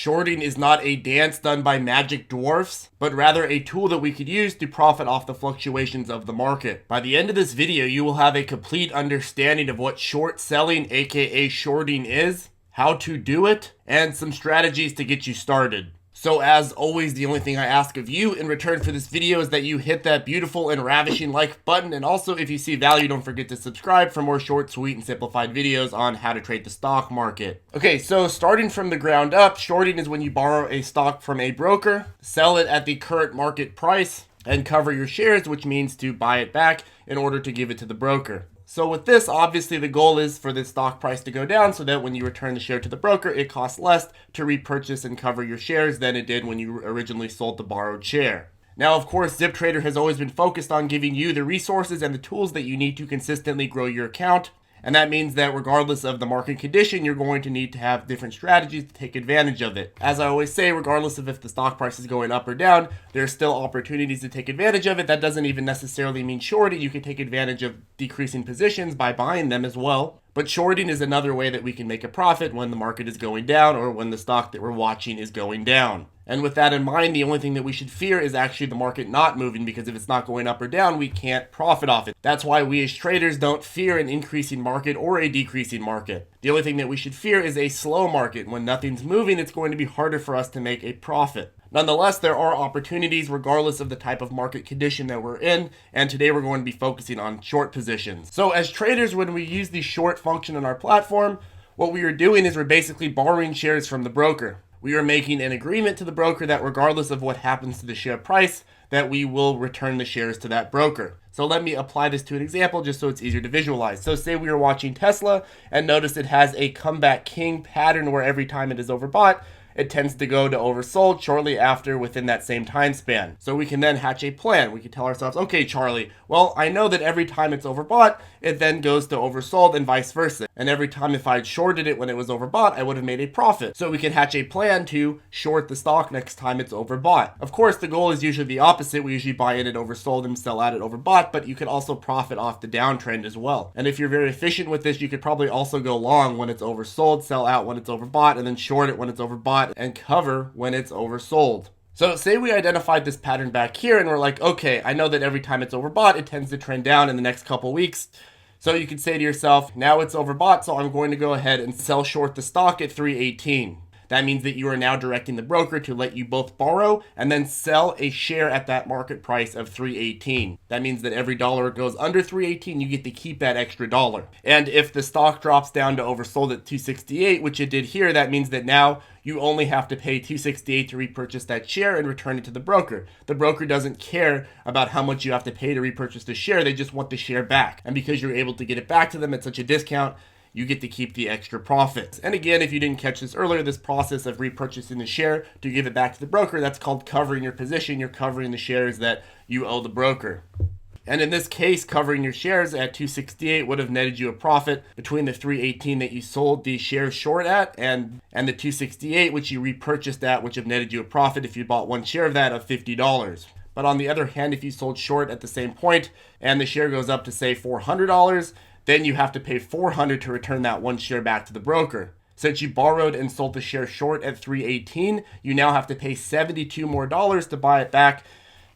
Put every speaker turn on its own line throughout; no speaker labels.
shorting is not a dance done by magic dwarfs, but rather a tool that we could use to profit off the fluctuations of the market. By the end of this video, you will have a complete understanding of what short selling, aka shorting, is, how to do it, and some strategies to get you started. So as always, the only thing I ask of you in return for this video is that you hit that beautiful and ravishing like button, and also if you see value, don't forget to subscribe for more short, sweet, and simplified videos on how to trade the stock market. Okay, so starting from the ground up, shorting is when you borrow a stock from a broker, sell it at the current market price, and cover your shares, which means to buy it back in order to give it to the broker. So with this, obviously the goal is for the stock price to go down so that when you return the share to the broker, it costs less to repurchase and cover your shares than it did when you originally sold the borrowed share. Now, of course, ZipTrader has always been focused on giving you the resources and the tools that you need to consistently grow your account. And that means that regardless of the market condition, you're going to need to have different strategies to take advantage of it. As I always say, regardless of if the stock price is going up or down, there's still opportunities to take advantage of it. That doesn't even necessarily mean shorting. You can take advantage of decreasing positions by buying them as well. But shorting is another way that we can make a profit when the market is going down or when the stock that we're watching is going down. And with that in mind, the only thing that we should fear is actually the market not moving, because if it's not going up or down, we can't profit off it. That's why we as traders don't fear an increasing market or a decreasing market. The only thing that we should fear is a slow market. When nothing's moving, it's going to be harder for us to make a profit. Nonetheless, there are opportunities regardless of the type of market condition that we're in, and today we're going to be focusing on short positions. So as traders, when we use the short function on our platform, what we are doing is we're basically borrowing shares from the broker. We are making an agreement to the broker that regardless of what happens to the share price, that we will return the shares to that broker. So let me apply this to an example just so it's easier to visualize. So say we are watching Tesla and notice it has a comeback king pattern where every time it is overbought, it tends to go to oversold shortly after within that same time span. So we can then hatch a plan. We can tell ourselves, okay, Charlie, well, I know that every time it's overbought, it then goes to oversold and vice versa. And every time if I'd shorted it when it was overbought, I would have made a profit. So we can hatch a plan to short the stock next time it's overbought. Of course, the goal is usually the opposite. We usually buy in at oversold and sell out at overbought, but you could also profit off the downtrend as well. And if you're very efficient with this, you could probably also go long when it's oversold, sell out when it's overbought, and then short it when it's overbought and cover when it's oversold. So say we identified this pattern back here and we're like, okay, I know that every time it's overbought, it tends to trend down in the next couple weeks. So you could say to yourself, now it's overbought, so I'm going to go ahead and sell short the stock at 318. That means that you are now directing the broker to let you both borrow and then sell a share at that market price of 318. That means that every dollar it goes under 318, you get to keep that extra dollar. And if the stock drops down to oversold at 268, which it did here, that means that now you only have to pay 268 to repurchase that share and return it to the broker. The broker doesn't care about how much you have to pay to repurchase the share. They just want the share back. And because you're able to get it back to them at such a discount, you get to keep the extra profits. And again, if you didn't catch this earlier, this process of repurchasing the share to give it back to the broker, that's called covering your position. You're covering the shares that you owe the broker. And in this case, covering your shares at 268 would have netted you a profit between the 318 that you sold the shares short at and the 268 which you repurchased at, which have netted you a profit if you bought one share of that of $50. But on the other hand, if you sold short at the same point and the share goes up to say $400, then you have to pay $400 to return that one share back to the broker. Since you borrowed and sold the share short at 318, you now have to pay $72 more to buy it back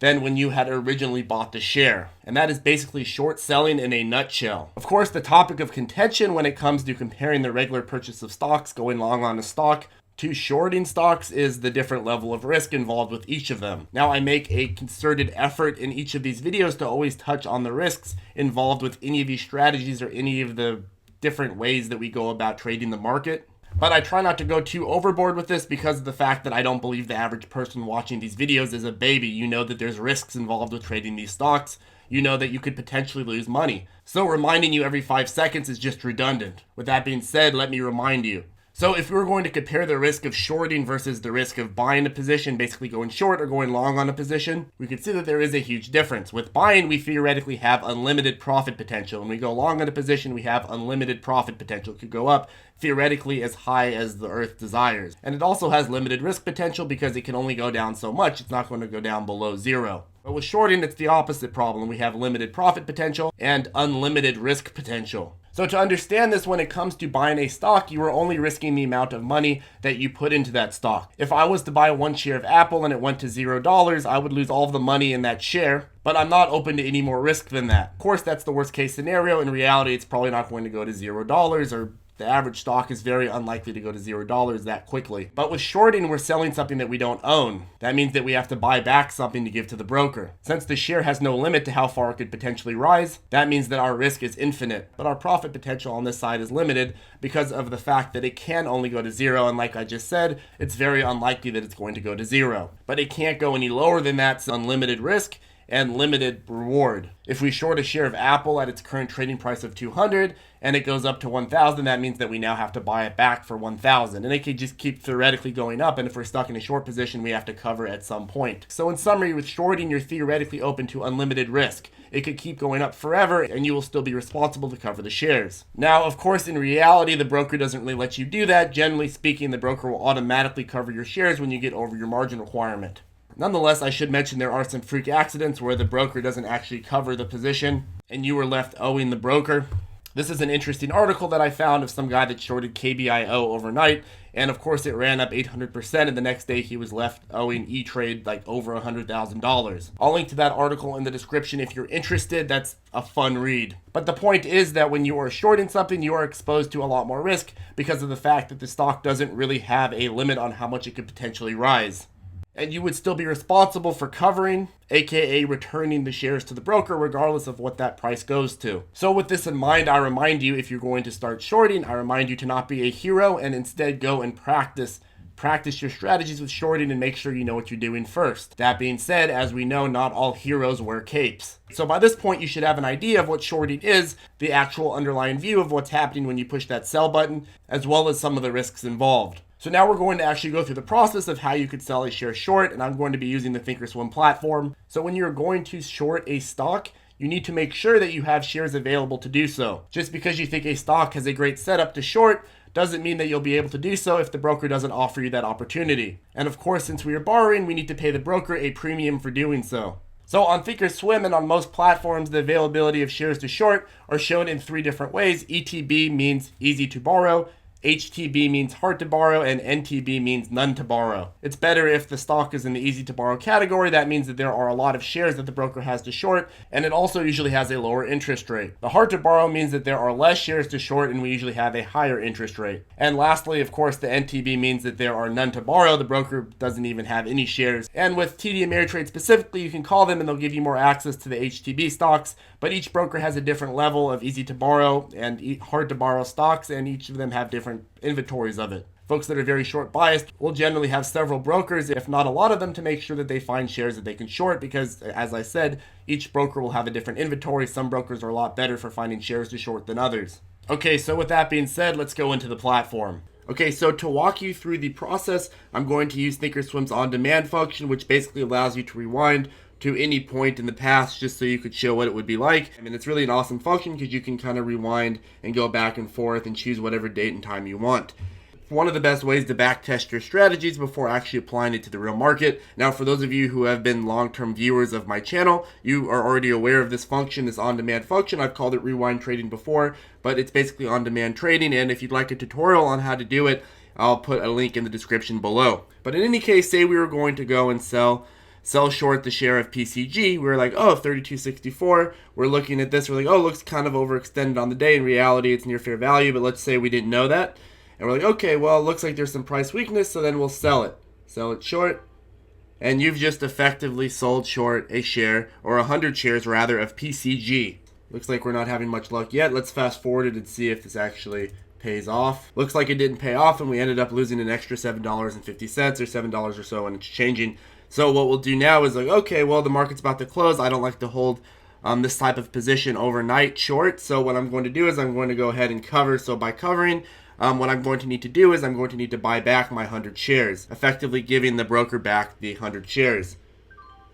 than when you had originally bought the share. And that is basically short selling in a nutshell. Of course, the topic of contention when it comes to comparing the regular purchase of stocks, going long on a stock, to shorting stocks is the different level of risk involved with each of them. Now, I make a concerted effort in each of these videos to always touch on the risks involved with any of these strategies or any of the different ways that we go about trading the market. But I try not to go too overboard with this because of the fact that I don't believe the average person watching these videos is a baby. You know that there's risks involved with trading these stocks. You know that you could potentially lose money. So reminding you every 5 seconds is just redundant. With that being said, let me remind you. So if we were going to compare the risk of shorting versus the risk of buying a position, basically going short or going long on a position, we can see that there is a huge difference. With buying, we theoretically have unlimited profit potential. When we go long on a position, we have unlimited profit potential. It could go up theoretically as high as the earth desires. And it also has limited risk potential because it can only go down so much. It's not going to go down below zero. But with shorting, it's the opposite problem. We have limited profit potential and unlimited risk potential. So to understand this, when it comes to buying a stock, you are only risking the amount of money that you put into that stock. If I was to buy 1 share of Apple and it went to $0, I would lose all of the money in that share, but I'm not open to any more risk than that. Of course, that's the worst case scenario. In reality, it's probably not going to go to $0, or the average stock is very unlikely to go to $0 that quickly. But with shorting, we're selling something that we don't own. That means that we have to buy back something to give to the broker. Since the share has no limit to how far it could potentially rise, that means that our risk is infinite. But our profit potential on this side is limited because of the fact that it can only go to zero. And like I just said, it's very unlikely that it's going to go to zero. But it can't go any lower than that. So unlimited risk and limited reward. If we short a share of Apple at its current trading price of 200 and it goes up to 1,000, that means that we now have to buy it back for 1,000. And it could just keep theoretically going up. And if we're stuck in a short position, we have to cover at some point. So in summary, with shorting, you're theoretically open to unlimited risk. It could keep going up forever and you will still be responsible to cover the shares. Now, of course, in reality, the broker doesn't really let you do that. Generally speaking, the broker will automatically cover your shares when you get over your margin requirement. Nonetheless, I should mention there are some freak accidents where the broker doesn't actually cover the position and you are left owing the broker. This is an interesting article that I found of some guy that shorted KBIO overnight, and of course it ran up 800%, and the next day he was left owing E-Trade like over $100,000. I'll link to that article in the description if you're interested. That's a fun read. But the point is that when you are shorting something, you are exposed to a lot more risk because of the fact that the stock doesn't really have a limit on how much it could potentially rise. And you would still be responsible for covering, aka returning the shares to the broker, regardless of what that price goes to. So with this in mind, I remind you, if you're going to start shorting, I remind you to not be a hero and instead go and practice your strategies with shorting and make sure you know what you're doing first. That being said, as we know, not all heroes wear capes. So by this point, you should have an idea of what shorting is, the actual underlying view of what's happening when you push that sell button, as well as some of the risks involved. So now we're going to actually go through the process of how you could sell a share short, and I'm going to be using the ThinkorSwim platform. So when you're going to short a stock, you need to make sure that you have shares available to do so. Just because you think a stock has a great setup to short doesn't mean that you'll be able to do so if the broker doesn't offer you that opportunity. And of course, since we are borrowing, we need to pay the broker a premium for doing so. So on ThinkorSwim and on most platforms, the availability of shares to short are shown in 3 different ways. ETB means easy to borrow, HTB means hard to borrow, and NTB means none to borrow. It's better if the stock is in the easy to borrow category. That means that there are a lot of shares that the broker has to short, and it also usually has a lower interest rate. The hard to borrow means that there are less shares to short, and we usually have a higher interest rate. And lastly, of course, the NTB means that there are none to borrow. The broker doesn't even have any shares. And with TD Ameritrade specifically, you can call them and they'll give you more access to the HTB stocks, but each broker has a different level of easy to borrow and hard to borrow stocks, and each of them have different inventories of it. Folks that are very short biased will generally have several brokers, if not a lot of them, to make sure that they find shares that they can short because, as I said, each broker will have a different inventory. Some brokers are a lot better for finding shares to short than others. Okay, so with that being said, let's go into the platform. Okay, so to walk you through the process, I'm going to use ThinkorSwim's on-demand function, which basically allows you to rewind to any point in the past just so you could show what it would be like. I mean, it's really an awesome function because you can kind of rewind and go back and forth and choose whatever date and time you want. One of the best ways to backtest your strategies before actually applying it to the real market. Now, for those of you who have been long-term viewers of my channel, you are already aware of this function, this on-demand function. I've called it rewind trading before, but it's basically on-demand trading, and if you'd like a tutorial on how to do it, I'll put a link in the description below. But in any case, say we were going to go and sell short the share of PCG. We're like, oh, 32.64. We're looking at this. We're like, oh, it looks kind of overextended on the day. In reality, it's near fair value, but let's say we didn't know that. And we're like, okay, well, it looks like there's some price weakness, so then we'll sell it. Sell it short. And you've just effectively sold short a share, or 100 shares rather, of PCG. Looks like we're not having much luck yet. Let's fast forward it and see if this actually pays off. Looks like it didn't pay off, and we ended up losing an extra $7.50 or $7 or so, and it's changing. So what we'll do now is like, okay, well, the market's about to close. I don't like to hold this type of position overnight short. So what I'm going to do is I'm going to go ahead and cover. So by covering, what I'm going to need to do is I'm going to need to buy back my 100 shares, effectively giving the broker back the 100 shares.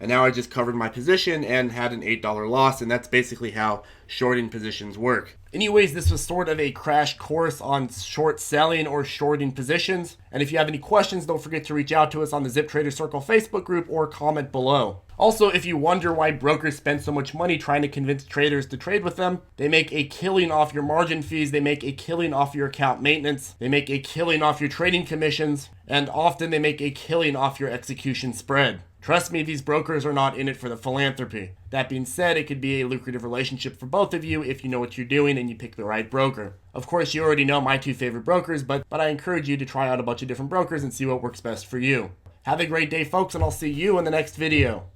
And now I just covered my position and had an $8 loss, and that's basically how shorting positions work. Anyways, this was sort of a crash course on short selling or shorting positions. And if you have any questions, don't forget to reach out to us on the ZipTrader Circle Facebook group or comment below. Also, if you wonder why brokers spend so much money trying to convince traders to trade with them, they make a killing off your margin fees, they make a killing off your account maintenance, they make a killing off your trading commissions, and often they make a killing off your execution spread. Trust me, these brokers are not in it for the philanthropy. That being said, it could be a lucrative relationship for both of you if you know what you're doing and you pick the right broker. Of course, you already know my two favorite brokers, but I encourage you to try out a bunch of different brokers and see what works best for you. Have a great day, folks, and I'll see you in the next video.